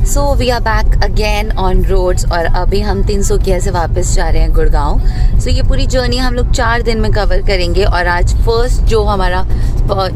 So we are back again on roads और अभी हम 300 से वापस जा रहे हैं गुड़गांव। सो ये पूरी जर्नी हम लोग 4 दिन में कवर करेंगे और आज फर्स्ट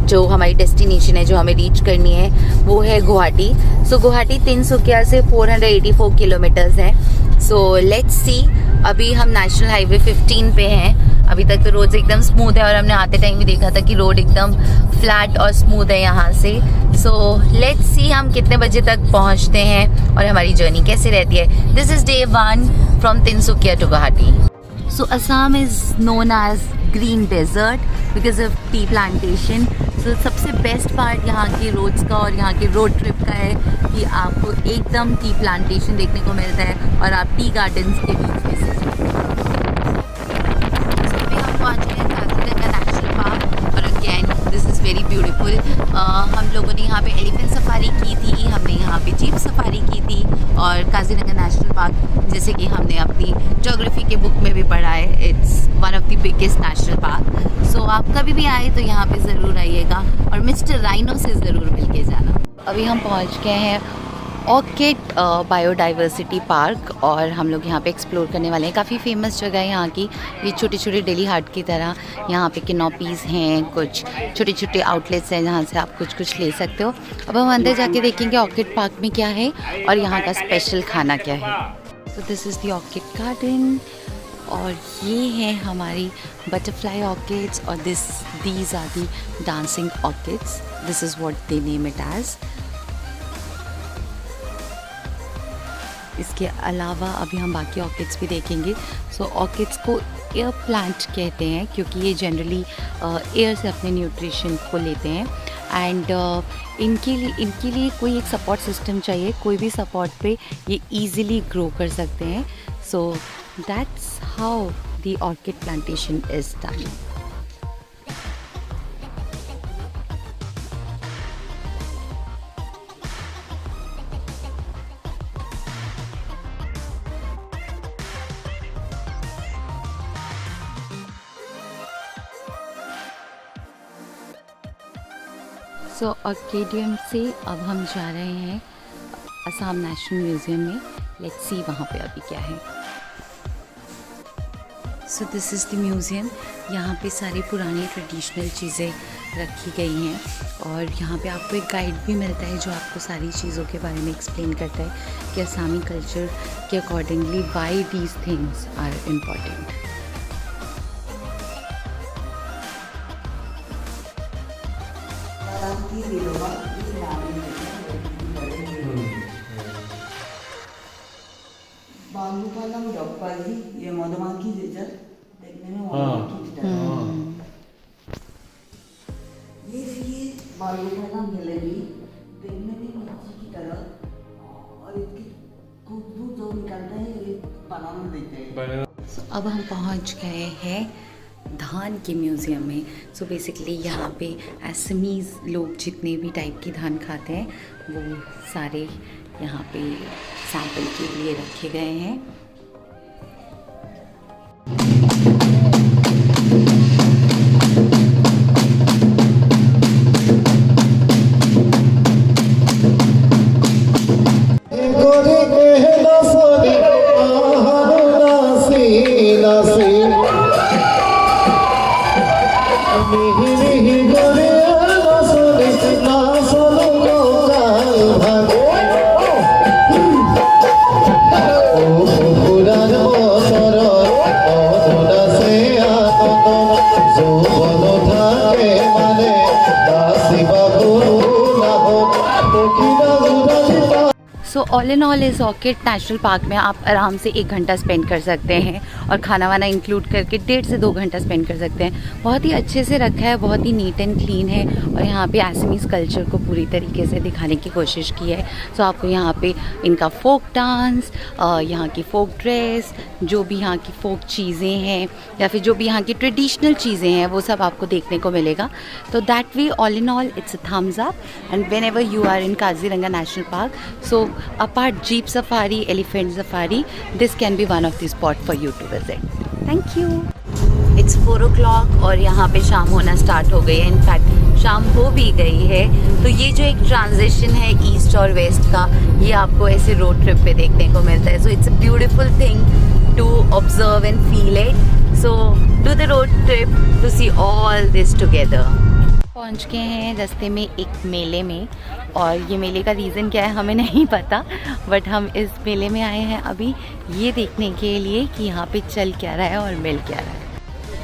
जो हमारी डेस्टिनेशन है जो हमें रीच करनी है वो है गुवाहाटी। सो गुवाहाटी 300 से 484 किलोमीटर्स है। So let's see. अभी हम नेशनल हाईवे 15 पे हैं। अभी तक तो रोड एकदम स्मूथ है और हमने आते टाइम भी देखा था कि रोड एकदम फ्लैट और स्मूथ है यहाँ से। सो लेट्स सी हम कितने बजे तक पहुँचते हैं और हमारी जर्नी कैसे रहती है। This is day 1 from 300 to Guwahati. So Assam is known as green desert because of tea plantation. So सबसे बेस्ट पार्ट यहाँ के रोड्स का और यहाँ के रोड ट्रिप का है कि आपको एकदम टी प्लांटेशन देखने को मिलता है और आप टी गार्डन्स के बीच में से पहुँच गए काजीरंगा नेशनल पार्क और again this is very beautiful. हम लोगों ने यहाँ पे एलिफेंट सफारी की थी, हमने यहाँ पे जीप सफारी की थी और काजीरंगा नेशनल पार्क जैसे कि हमने अपनी ज्योग्राफी के बुक में भी पढ़ा है, it's one of the biggest national park. So आप कभी भी आए तो यहाँ पे ज़रूर आइएगा और मिस्टर राइनो से ज़रूर मिल के जाना। अभी हम पहुँच गए हैं ऑर्किड बायोडाइवर्सिटी पार्क और हम लोग यहाँ पे एक्सप्लोर करने वाले हैं। काफ़ी फेमस जगह है यहाँ की, ये छोटे छोटे डेली हाट की तरह। यहाँ पे कैनोपीज़ हैं, कुछ छोटे छोटे आउटलेट्स हैं जहाँ से आप कुछ कुछ ले सकते हो। अब हम अंदर जाके देखेंगे ऑर्किड पार्क में क्या है और यहाँ का स्पेशल खाना क्या है। तो this is the orchid garden और ये है हमारी बटरफ्लाई ऑर्किड्स और these are the dancing orchids. This is what they name it as. इसके अलावा अभी हम बाकी ऑर्किड्स भी देखेंगे। सो ऑर्किड्स को एयर प्लांट कहते हैं क्योंकि ये जनरली एयर से अपने न्यूट्रिशन को लेते हैं एंड इनके लिए कोई एक सपोर्ट सिस्टम चाहिए। कोई भी सपोर्ट पे ये इजीली ग्रो कर सकते हैं। So that's how the orchid plantation is done. So orchidarium से अब हम जा रहे हैं असम नेशनल म्यूज़ियम में। लेट्स सी वहाँ पे अभी क्या है। So this is the museum. यहाँ पे सारी पुरानी ट्रेडिशनल चीज़ें रखी गई हैं और यहाँ पे आपको एक गाइड भी मिलता है जो आपको सारी चीज़ों के बारे में एक्सप्लेन करता है कि असमी कल्चर के accordingly why these things are important. ये मधुमक्खी जैसा देखने में मधुमक्खी की तरह। ये देखिए बालूकाला मिलेगी देखने में मच्छी की तरह और इसकी खुशबू जो निकलता है ये बनाना देते हैं। अब हम पहुंच गए हैं धान के म्यूज़ियम में। सो बेसिकली यहाँ पे असमीज़ लोग जितने भी टाइप की धान खाते हैं वो सारे यहाँ पे सैंपल के लिए रखे गए हैं। सो ऑल इन ऑल इस ऑर्किड नेशनल पार्क में आप आराम से 1 घंटा स्पेंड कर सकते हैं और खाना वाना इंक्लूड करके 1.5 से 2 घंटा स्पेंड कर सकते हैं। बहुत ही अच्छे से रखा है, बहुत ही नीट एंड क्लीन है और यहाँ पे असमीज़ कल्चर को पूरी तरीके से दिखाने की कोशिश की है। सो आपको यहाँ पे इनका फोक डांस, यहाँ की फोक ड्रेस, जो भी यहाँ की फोक चीज़ें हैं या फिर जो भी यहाँ की ट्रेडिशनल चीज़ें हैं वो सब आपको देखने को मिलेगा। तो that way all in all it's a thumbs up and whenever you are in Kaziranga National park, so apart jeep safari, elephant safari, this can be one of the spot for you to visit. Thank you. It's 4 o'clock और यहाँ पे शाम होना start हो गई है। In fact शाम हो भी गई है। तो ये जो एक ट्रांजिशन है ईस्ट और वेस्ट का, ये आपको ऐसे रोड ट्रिप पे देखने को मिलता है। So it's a beautiful thing to observe and feel it. So do the road trip to see all this together. पहुंच गए हैं रास्ते में एक मेले में, और ये मेले का रीज़न क्या है हमें नहीं पता, बट हम इस मेले में आए हैं अभी ये देखने के लिए कि यहाँ पे चल क्या रहा है और मिल क्या रहा है।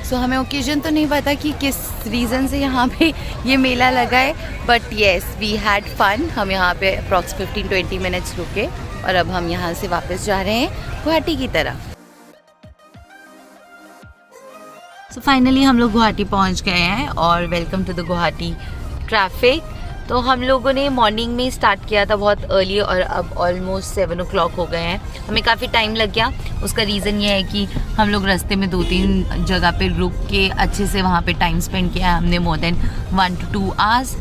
सो हमें ओकेजन तो नहीं पता कि किस रीज़न से यहाँ पे ये मेला लगा है, but yes we had fun. हम यहाँ पे अप्रॉक्स 15-20 मिनट्स रुके और अब हम यहाँ से वापस जा रहे हैं गुवाहाटी की तरफ। सो फाइनली हम लोग गुवाहाटी पहुंच गए हैं और welcome to the Guwahati traffic. तो हम लोगों ने मॉर्निंग में स्टार्ट किया था बहुत अर्ली, और अब ऑलमोस्ट 7 o'clock हो गए हैं। हमें काफ़ी टाइम लग गया। उसका रीज़न ये है कि हम लोग रास्ते में 2-3 जगह पे रुक के अच्छे से वहाँ पे टाइम स्पेंड किया है हमने, more than 1 to 2 hours।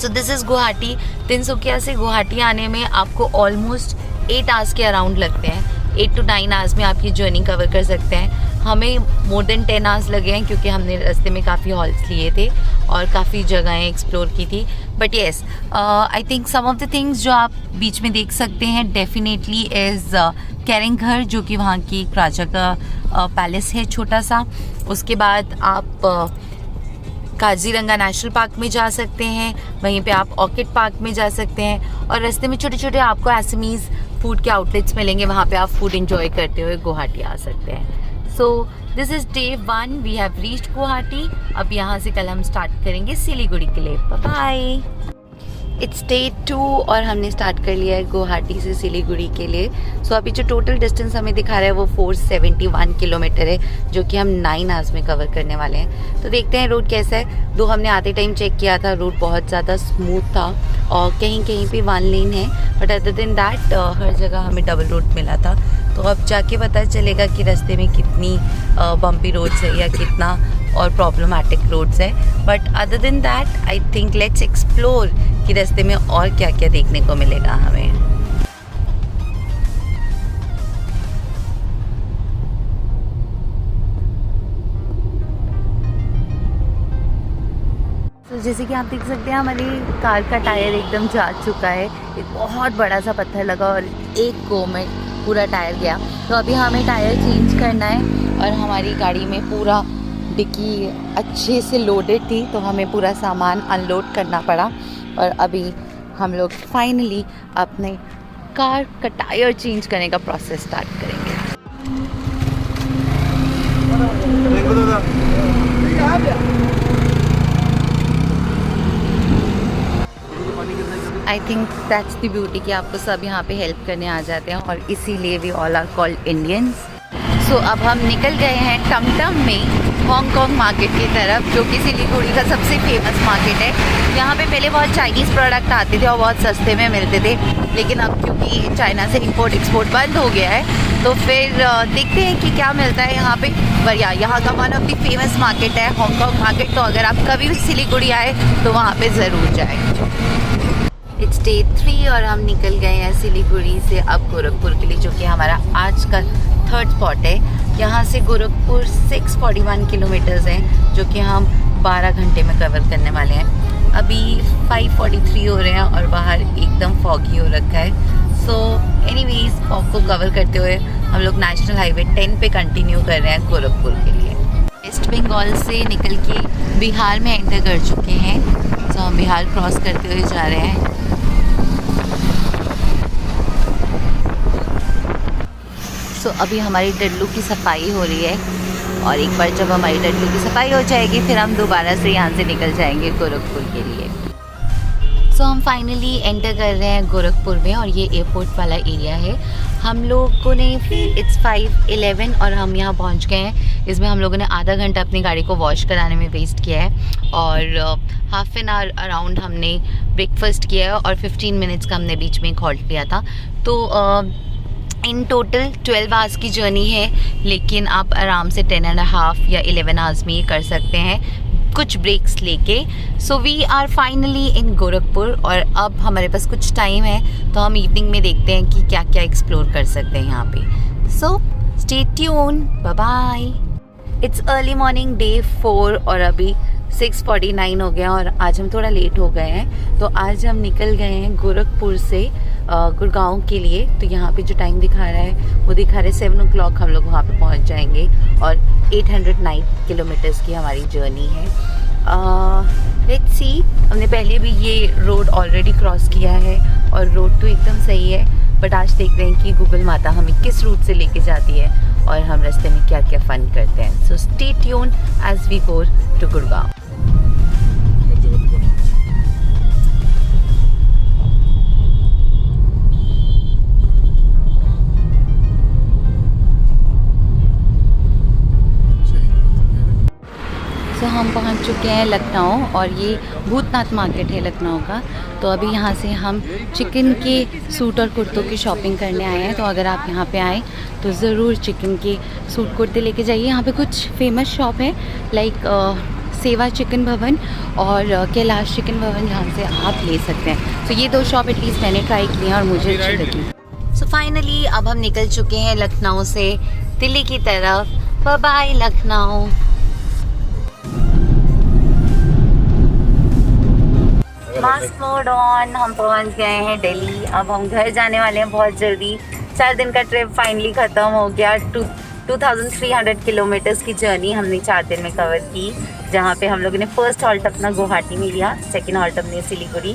So this is Guwahati. Tinsukia से गुवाहाटी आने में आपको ऑलमोस्ट 8 hours के अराउंड लगते हैं। 8 to 9 hours में आप ये जर्नी कवर कर सकते हैं। हमें मोर देन 10 hours लगे हैं क्योंकि हमने रास्ते में काफ़ी हॉल्ट्स लिए थे और काफ़ी जगहें एक्सप्लोर की थी। But yes I think some of the things जो आप बीच में देख सकते हैं डेफिनेटली इज़ कैरिंग घर, जो कि वहाँ की एक राजा का पैलेस है छोटा सा। उसके बाद आप काजीरंगा नेशनल पार्क में जा सकते हैं, वहीं पे आप ऑर्किड पार्क में जा सकते हैं, और रास्ते में छोटे छोटे आपको एसएमईज फूड के आउटलेट्स मिलेंगे, वहाँ पे आप फूड एंजॉय करते हुए गुवाहाटी आ सकते हैं। So this is day 1, we have reached Guwahati. अब यहाँ से कल हम स्टार्ट करेंगे सिलीगुड़ी के लिए। Bye bye. इट्स डे 2 और हमने स्टार्ट कर लिया है गुवाहाटी से सिलीगुड़ी के लिए। सो अभी जो टोटल डिस्टेंस हमें दिखा रहा है वो 471 किलोमीटर है, जो कि हम 9 hours में कवर करने वाले हैं। तो देखते हैं रोड कैसा है। दो हमने आते टाइम चेक किया था, रोड बहुत ज़्यादा स्मूथ था और कहीं कहीं पे 1 lane है, बट अदर देन दैट हर जगह हमें डबल रोड मिला था। तो अब जाके पता चलेगा कि रास्ते में कितनी बम्पी रोड्स है या कितना और प्रॉब्लमेटिक रोड्स है। But other than that I think let's explore कि रास्ते में और क्या क्या देखने को मिलेगा हमें। तो जैसे कि आप देख सकते हैं हमारी कार का टायर एकदम जा चुका है। एक बहुत बड़ा सा पत्थर लगा और एक गो में पूरा टायर गया। तो अभी हमें टायर चेंज करना है, और हमारी गाड़ी में पूरा डिक्की अच्छे से लोडेड थी, तो हमें पूरा सामान अनलोड करना पड़ा। और अभी हम लोग फाइनली अपने कार का टायर चेंज करने का प्रोसेस स्टार्ट करेंगे। I think that's the beauty कि आपको सब यहाँ पे हेल्प करने आ जाते हैं, और इसीलिए we all are called Indians. So अब हम निकल गए हैं टमटम में हांगकांग मार्केट की तरफ, जो कि सिलीगुड़ी का सबसे फेमस मार्केट है। यहाँ पे पहले बहुत चाइनीज़ प्रोडक्ट आते थे और बहुत सस्ते में मिलते थे, लेकिन अब क्योंकि चाइना से इंपोर्ट एक्सपोर्ट बंद हो गया है, तो फिर देखते हैं कि क्या मिलता है यहाँ पे। पर यहाँ का one of the famous market है हांगकांग मार्केट। तो अगर आप कभी भी सिलीगुड़ी आए तो वहाँ पे ज़रूर जाएं। इट्स डे 3 और हम निकल गए हैं सिलीगुड़ी से अब गोरखपुर के लिए, जो कि हमारा आज का 3rd स्पॉट है। यहाँ से गोरखपुर 641 किलोमीटर्स हैं, जो कि हम 12 घंटे में कवर करने वाले हैं। अभी 5:43 हो रहे हैं और बाहर एकदम फॉगी हो रखा है। सो एनीवेज फॉग को कवर करते हुए हम लोग नेशनल हाईवे 10 पे कंटिन्यू कर रहे हैं गोरखपुर के लिए। वेस्ट बंगाल से निकल के बिहार में एंटर कर चुके हैं। तो हम बिहार क्रॉस करते हुए जा रहे हैं। सो अभी हमारी डल्लू की सफाई हो रही है, और एक बार जब हमारी डल्लू की सफाई हो जाएगी फिर हम दोबारा से यहाँ से निकल जाएंगे गोरखपुर के लिए। सो हम फाइनली एंटर कर रहे हैं गोरखपुर में, और ये एयरपोर्ट वाला एरिया है। हम लोगों ने इट्स 5:11 और हम यहाँ पहुँच गए हैं। इसमें हम लोगों ने आधा घंटा अपनी गाड़ी को वॉश कराने में वेस्ट किया है, और हाफ एन आवर अराउंड हमने ब्रेकफास्ट किया है, और 15 मिनट्स का हमने बीच में एक हॉल्ट लिया था। तो इन टोटल 12 आवर्स की जर्नी है, लेकिन आप आराम से 10.5 या 11 आवर्स में ये कर सकते हैं, कुछ ब्रेक्स लेके। So we are finally in Gorakhpur, और अब हमारे पास कुछ टाइम है, तो हम इवनिंग में देखते हैं कि क्या क्या एक्सप्लोर कर सकते हैं यहाँ पे। So stay tune, bye bye. It's early morning day 4 और अभी 6:49 हो गया और आज हम थोड़ा लेट हो गए हैं। तो आज हम निकल गए हैं गोरखपुर से गुड़गांव के लिए। तो यहाँ पे जो टाइम दिखा रहा है वो दिखा रहा है 7 o'clock हम लोग वहाँ पे पहुँच जाएंगे और 809 किलोमीटर्स की हमारी जर्नी है। लेट्स सी, हमने पहले भी ये रोड ऑलरेडी क्रॉस किया है और रोड तो एकदम सही है, बट आज देख रहे हैं कि गूगल माता हमें किस रूट से लेके जाती है और हम रास्ते में क्या क्या फन करते हैं। So stay tune as we go to Gurgaon. तो हम पहुंच चुके हैं लखनऊ और ये भूतनाथ मार्केट है लखनऊ का। तो अभी यहाँ से हम चिकन के सूट और कुर्तों की शॉपिंग करने आए हैं। तो अगर आप यहाँ पे आएँ तो ज़रूर चिकन के सूट कुर्ते लेके जाइए। यहाँ पे कुछ फेमस शॉप है लाइक सेवा चिकन भवन और कैलाश चिकन भवन, जहाँ से आप ले सकते हैं। तो ये 2 शॉप एटलीस्ट मैंने ट्राई की हैं और मुझे अच्छी लगी। सो फाइनली अब हम निकल चुके हैं लखनऊ से दिल्ली की तरफ। Bye bye Lucknow. Mask mode on, हम पहुंच गए हैं दिल्ली। अब हम घर जाने वाले हैं बहुत जल्दी। 4 दिन का ट्रिप फाइनली ख़त्म हो गया। 2300 किलोमीटर्स की जर्नी हमने 4 दिन में कवर की, जहां पे हम लोगों ने फर्स्ट हॉल्ट अपना गुवाहाटी में लिया, सेकंड हॉल्ट हमने सिलीगुड़ी,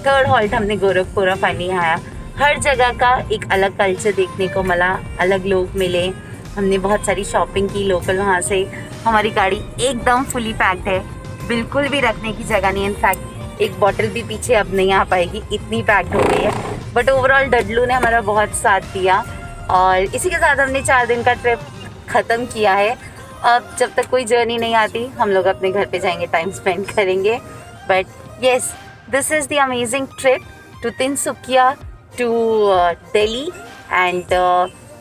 थर्ड हॉल्ट हमने गोरखपुर फाइनली आया। हर जगह का एक अलग कल्चर देखने को मिला, अलग लोग मिले। हमने बहुत सारी शॉपिंग की लोकल वहाँ से। हमारी गाड़ी एकदम फुली पैक्ड है, बिल्कुल भी रखने की जगह नहीं है। इनफैक्ट एक बॉटल भी पीछे अब नहीं आ पाएगी, इतनी पैक्ड हो गई है। बट ओवरऑल डडलू ने हमारा बहुत साथ दिया और इसी के साथ हमने 4 दिन का ट्रिप ख़त्म किया है। अब जब तक कोई जर्नी नहीं आती हम लोग अपने घर पे जाएंगे, टाइम स्पेंड करेंगे। But yes, this is the amazing trip to Tinsukia to Delhi and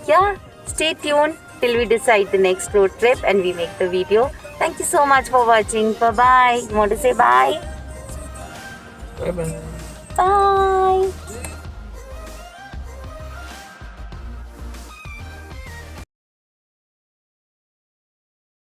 yeah, stay tuned till we decide the next road trip and we make the video. Thank you so much for watching. Bye bye. You want to say bye? Bye bye. Bye.